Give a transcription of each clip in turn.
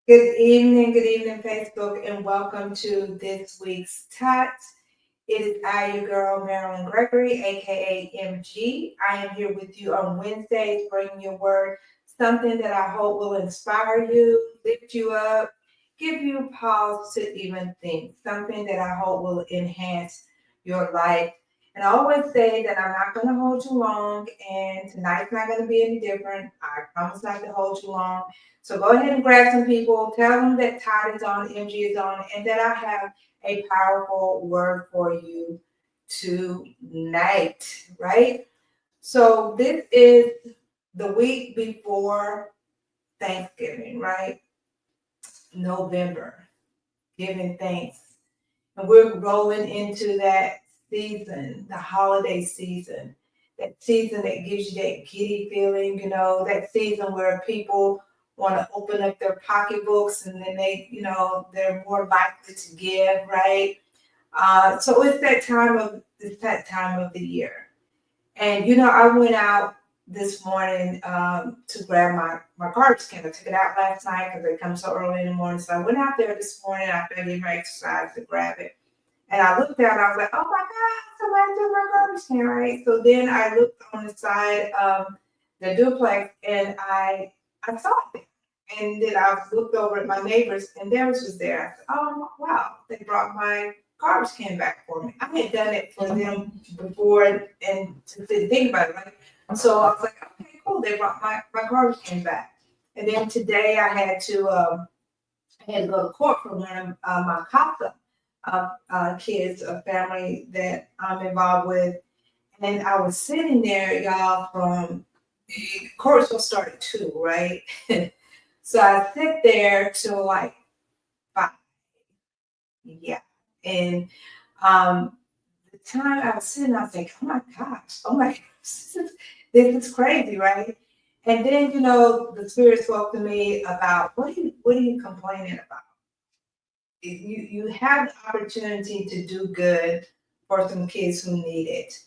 Good evening, Facebook, and welcome to this week's Tot. It is I, your girl, Marilyn Gregory, aka MG. I am here with you on Wednesdays, bringing your word, something that I hope will inspire you, lift you up, give you pause to even think, something that I hope will enhance your life. And I always say that I'm not going to hold you long, and tonight's not going to be any different. I promise not to hold you long. So go ahead and grab some people, tell them that Todd is on, MG is on, and that I have a powerful word for you tonight, right? So this is the week before Thanksgiving, right? November, giving thanks. And we're rolling into that season, the holiday season, that season that gives you that giddy feeling, that season where people want to open up their pocketbooks and then they're more likely to give, right? So it's that time of the year. And I went out this morning to grab my garbage can. I took it out last night because it comes so early in the morning. So I went out there this morning after I did my exercise to grab it. And I looked out, I was like, oh my God, somebody took my garbage can, right? So then I looked on the side of the duplex and I saw it there. And then I looked over at my neighbors and theirs was there. I said, oh wow, they brought my garbage can back for me. I had done it for them before and didn't think about it, right? So I was like, okay, cool, they brought my garbage can back. And then today I had to go to court for one of my CASA kids, a family that I'm involved with. And I was sitting there, y'all, from courts will start at 2, right? So I sit there till like 5. Yeah. And the time I was sitting, I was like, oh my gosh, this is crazy, right? And then, the spirit spoke to me about what are you complaining about? You have the opportunity to do good for some kids who need it.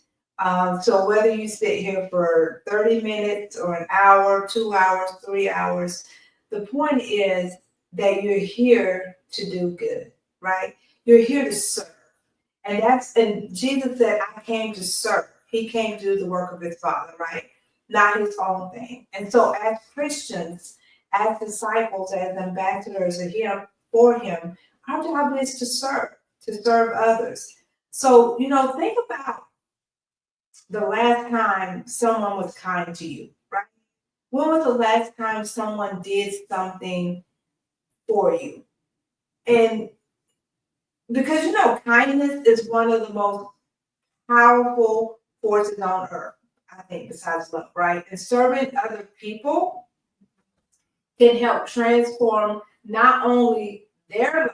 So whether you sit here for 30 minutes or an hour, 2 hours, 3 hours, the point is that you're here to do good, right? You're here to serve. And Jesus said, I came to serve. He came to do the work of his Father, right? Not his own thing. And so as Christians, as disciples, as ambassadors of him for him, our job is to serve others. So, think about the last time someone was kind to you, right? When was the last time someone did something for you? And because, kindness is one of the most powerful forces on earth, I think, besides love, right? And serving other people can help transform not only their life,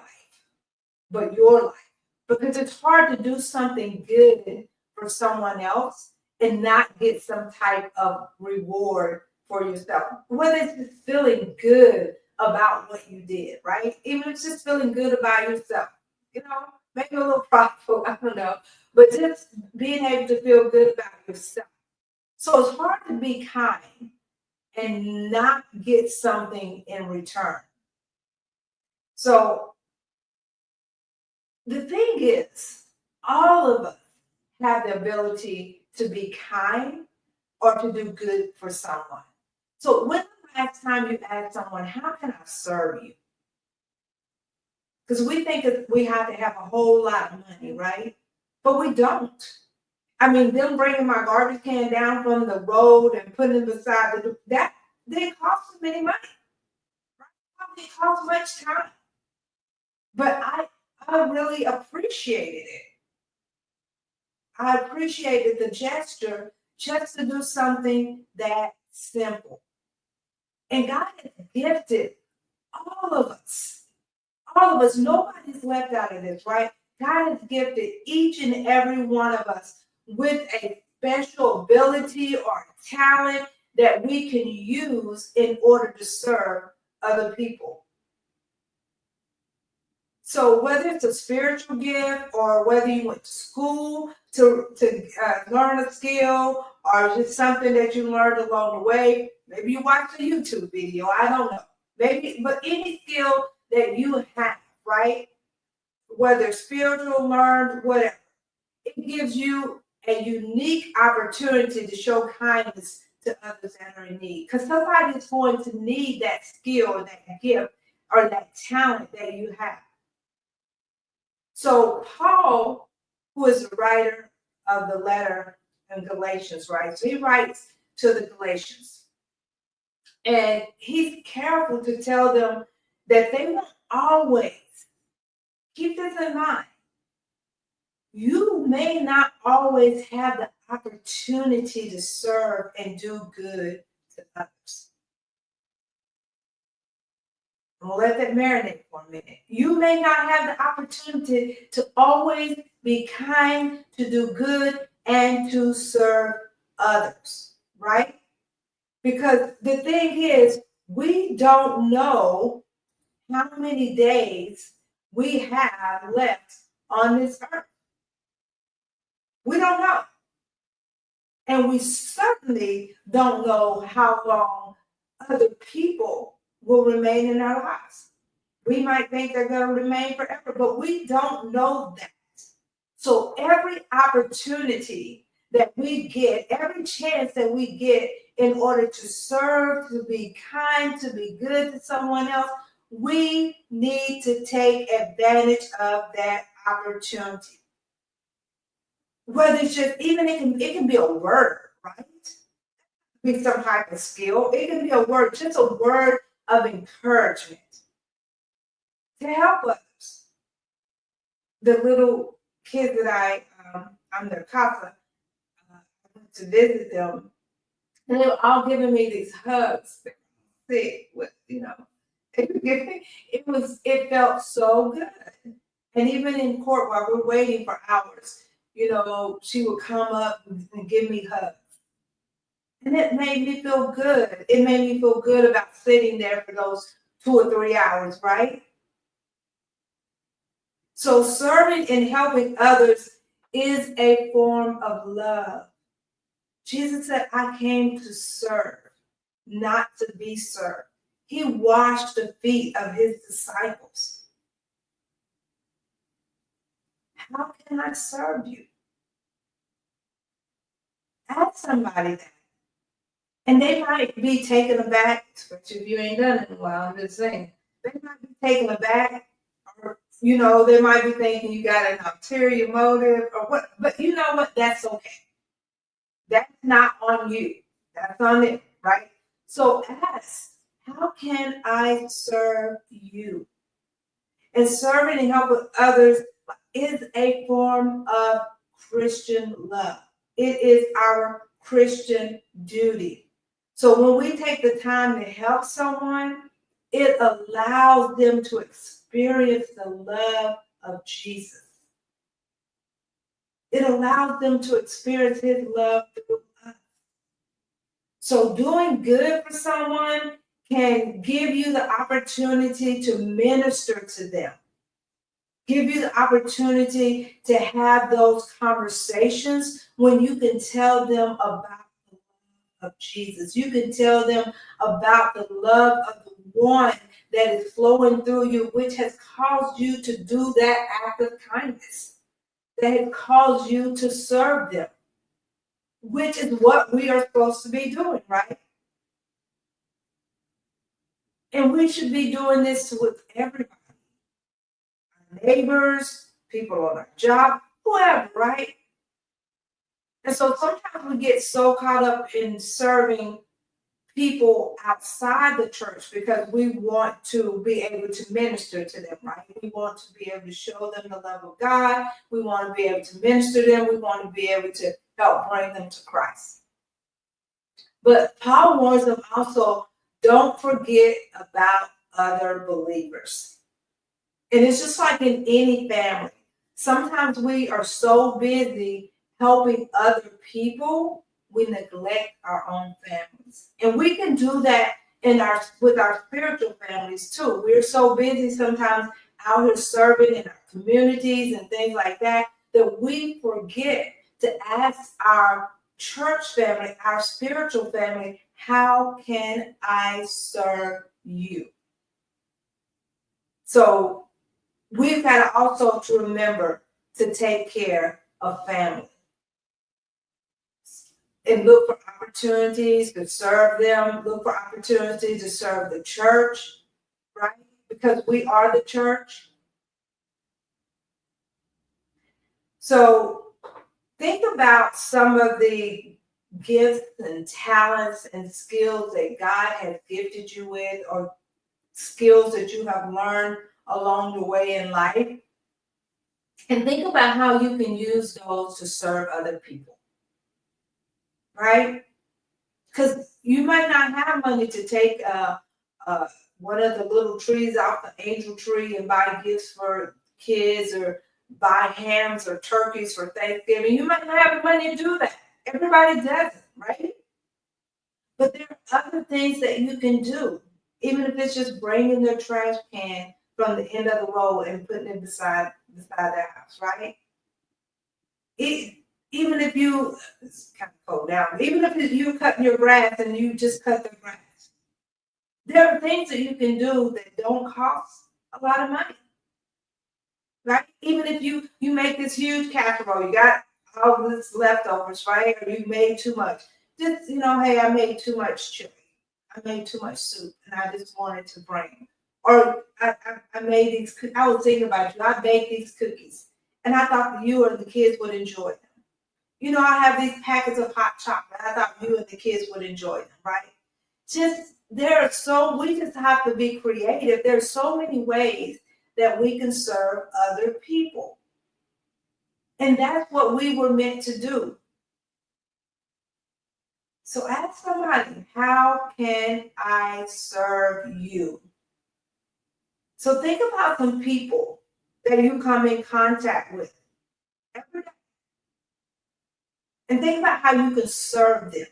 but your life. Because it's hard to do something good for someone else and not get some type of reward for yourself. Whether it's just feeling good about what you did, right? Even if it's just feeling good about yourself, maybe a little prideful, I don't know, but just being able to feel good about yourself. So it's hard to be kind and not get something in return. So the thing is, all of us have the ability to be kind or to do good for someone. So when the last time you asked someone, how can I serve you? Because we think that we have to have a whole lot of money, right? But we don't. I mean, them bringing my garbage can down from the road and putting it beside that didn't cost them any money. Right? It cost much time. But I really appreciated it. I appreciated the gesture just to do something that simple. And God has gifted all of us. All of us. Nobody's left out of this, right? God has gifted each and every one of us with a special ability or talent that we can use in order to serve other people. So whether it's a spiritual gift or whether you went to school to learn a skill or just something that you learned along the way, maybe you watched a YouTube video, I don't know. Maybe, but any skill that you have, right? Whether spiritual, learned, whatever, it gives you a unique opportunity to show kindness to others that are in need. Because somebody is going to need that skill, or that gift, or that talent that you have. So Paul, who is the writer of the letter in Galatians, right? So he writes to the Galatians. And he's careful to tell them that they won't always, keep this in mind, you may not always have the opportunity to serve and do good to others. I'm gonna let that marinate for a minute. You may not have the opportunity to always be kind, to do good, and to serve others, right? Because the thing is, we don't know how many days we have left on this earth. We don't know. And we certainly don't know how long other people will remain in our lives. We might think they're going to remain forever, but we don't know that. So every opportunity that we get, every chance that we get in order to serve, to be kind, to be good to someone else, we need to take advantage of that opportunity. Whether it's just, even it can be a word, right? Be some type of skill. It can be a word, just a word of encouragement to help others. The little kids that I'm their casa, I went to visit them, and they were all giving me these hugs. Sick with, it felt so good. And even in court while we're waiting for hours, she would come up and give me hugs. And it made me feel good. It made me feel good about sitting there for those 2 or 3 hours, right? So serving and helping others is a form of love. Jesus said, I came to serve, not to be served. He washed the feet of his disciples. How can I serve you? Ask somebody that. And they might be taken aback, especially if you ain't done it in a while, I'm just saying. They might be taken aback, or, they might be thinking you got an ulterior motive, or what, but you know what? That's okay. That's not on you. That's on it, right? So ask, how can I serve you? And serving and helping others is a form of Christian love. It is our Christian duty. So when we take the time to help someone, it allows them to experience the love of Jesus. It allows them to experience his love through us. So doing good for someone can give you the opportunity to minister to them. Give you the opportunity to have those conversations when you can tell them about the love of Jesus. You can tell them about the love of the one that is flowing through you, which has caused you to do that act of kindness, that has caused you to serve them, which is what we are supposed to be doing, right? And we should be doing this with everybody. Our neighbors, people on our job, whoever, right? And so sometimes we get so caught up in serving people outside the church because we want to be able to minister to them, right? We want to be able to show them the love of God. We want to be able to minister to them. We want to be able to help bring them to Christ. But Paul warns them also, don't forget about other believers. And it's just like in any family. Sometimes we are so busy helping other people, we neglect our own families. And we can do that with our spiritual families too. We're so busy sometimes out here serving in our communities and things like that, that we forget to ask our church family, our spiritual family, how can I serve you? So we've got to also to remember to take care of family and look for opportunities to serve them, look for opportunities to serve the church, right? Because we are the church. So think about some of the gifts and talents and skills that God has gifted you with, or skills that you have learned along the way in life. And think about how you can use those to serve other people, right? Because you might not have money to take one of the little trees off the angel tree and buy gifts for kids, or buy hams or turkeys for Thanksgiving. You might not have the money to do that. Everybody does it, right? But there are other things that you can do, even if it's just bringing their trash can from the end of the road and putting it beside their house, right? Even if you, it's kind of cold now, even if you're cutting your grass and you just cut the grass, there are things that you can do that don't cost a lot of money, right? Even if you make this huge casserole, you got all this leftovers, right? Or you made too much. Just, hey, I made too much chili. I made too much soup, and I just wanted to bring. Or I made these. I was thinking about you. I baked these cookies, and I thought that you and the kids would enjoy them. I have these packets of hot chocolate. I thought you and the kids would enjoy them, right? We just have to be creative. There's so many ways that we can serve other people. And that's what we were meant to do. So ask somebody, how can I serve you? So think about some people that you come in contact with every day. And think about how you can serve them.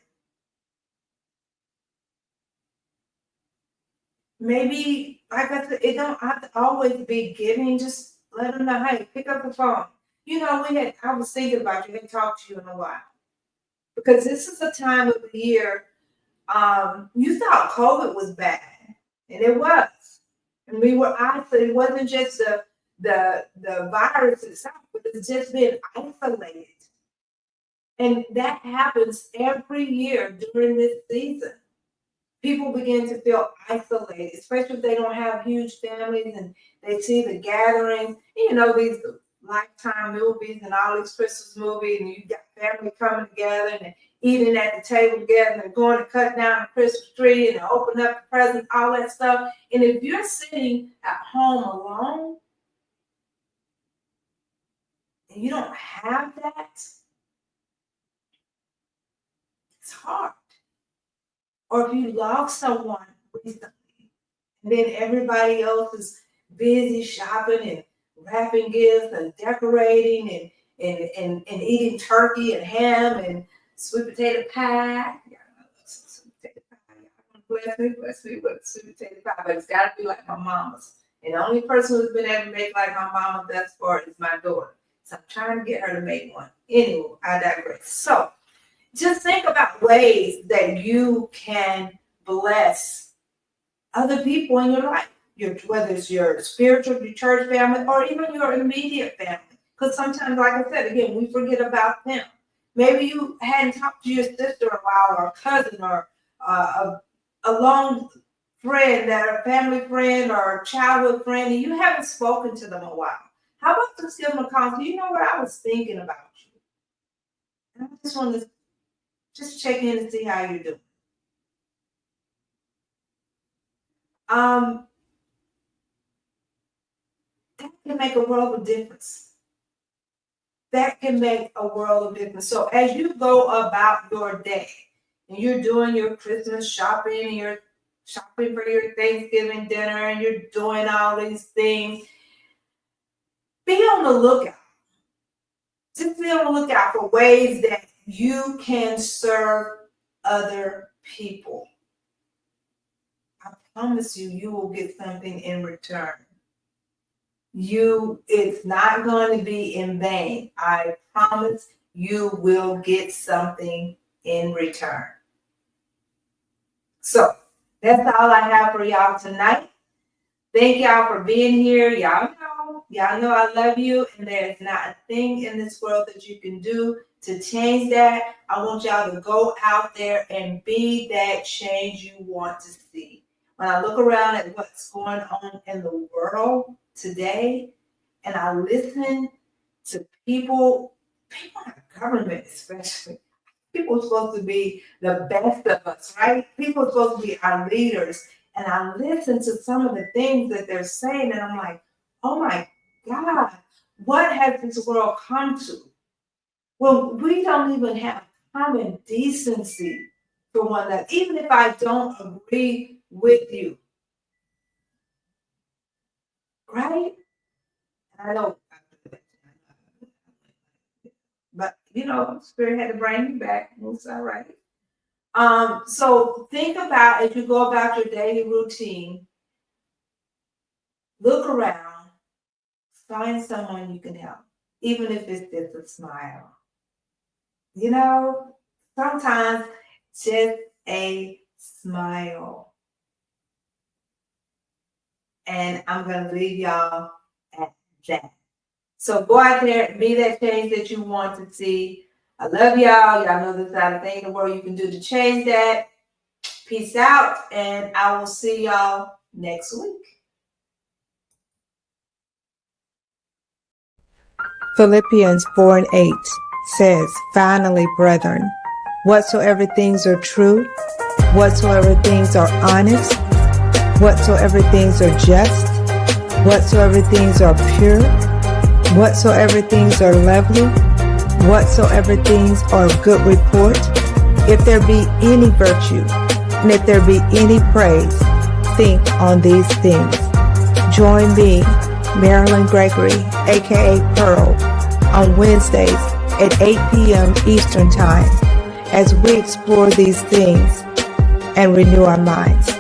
Maybe, like I said, it don't have to always be giving. Just let them know, hey, pick up the phone. I was thinking about you. I hadn't talked to you in a while. Because this is a time of the year, you thought COVID was bad. And it was. And we were isolated. It wasn't just the virus itself, but it's just been isolated. And that happens every year during this season. People begin to feel isolated, especially if they don't have huge families and they see the gatherings, these Lifetime movies and all these Christmas movies, and you got family coming together and eating at the table together and going to cut down the Christmas tree and open up the presents, all that stuff. And if you're sitting at home alone and you don't have that, it's hard. Or if you lost someone recently, and then everybody else is busy shopping and wrapping gifts and decorating and eating turkey and ham and sweet potato pie. Yeah, I love some sweet potato pie. Bless me with sweet potato pie, but it's got to be like my mama's. And the only person who's been able to make like my mama thus far is my daughter. So I'm trying to get her to make one. Anyway, I digress. So just think about ways that you can bless other people in your life. Whether it's your spiritual, your church family, or even your immediate family. Because sometimes, like I said, again, we forget about them. Maybe you hadn't talked to your sister a while, or a cousin, or a long friend, a family friend, or a childhood friend, and you haven't spoken to them a while. How about just give them a call? You know what? I was thinking about you. And I just want to just check in and see how you're doing. That can make a world of difference. That can make a world of difference. So as you go about your day and you're doing your Christmas shopping, and you're shopping for your Thanksgiving dinner, and you're doing all these things, be on the lookout. Just be on the lookout for ways that you can serve other people. I promise you, you will get something in return. It's not going to be in vain. I promise you will get something in return. So that's all I have for y'all tonight. Thank y'all for being here. Y'all know I love you, and there's not a thing in this world that you can do to change that. I want y'all to go out there and be that change you want to see. When I look around at what's going on in the world today, and I listen to people in government especially, people are supposed to be the best of us, right? People are supposed to be our leaders. And I listen to some of the things that they're saying, and I'm like, oh my God, what has this world come to? Well, we don't even have common decency for one another, even if I don't agree with you, right? I know, but Spirit had to bring me back. It's all right. So think about, as you go about your daily routine, look around, find someone you can help, even if it's just a smile. Sometimes just a smile. And I'm going to leave y'all at that. So go out there and be that change that you want to see. I love y'all. Y'all know there's not a thing in the world you can do to change that. Peace out, and I will see y'all next week. Philippians 4:8 says, finally, brethren, whatsoever things are true, whatsoever things are honest, whatsoever things are just, whatsoever things are pure, whatsoever things are lovely, whatsoever things are of good report, if there be any virtue, and if there be any praise, think on these things. Join me, Marilyn Gregory, aka Pearl, on Wednesdays at 8 p.m. Eastern Time as we explore these things and renew our minds.